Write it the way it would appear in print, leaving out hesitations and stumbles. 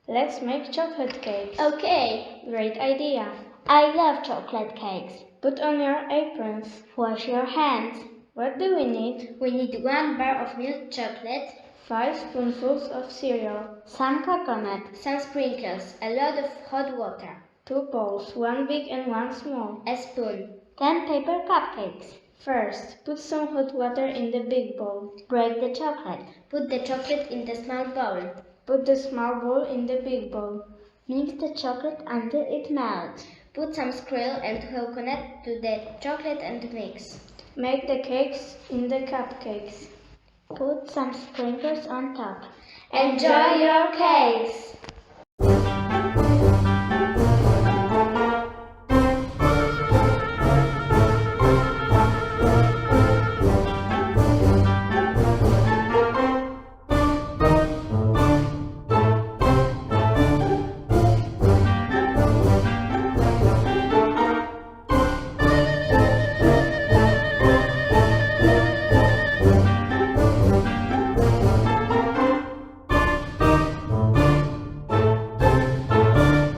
Let's make chocolate cakes. Okay. Great idea. I love chocolate cakes. Put on your aprons. Wash your hands. What do we need? We need 1 bar of milk chocolate, 5 spoonfuls of cereal, some coconut, some sprinkles, a lot of hot water, 2 bowls, 1 big and 1 small, a spoon, 10 paper cupcakes. First, put some hot water in the big bowl. Break the chocolate. Put the chocolate in the small bowl. Put the small bowl in the big bowl. Mix the chocolate until it melts. Put some cereal and coconut to the chocolate and mix. Make the cakes in the cupcakes. Put some sprinkles on top. Enjoy your cakes!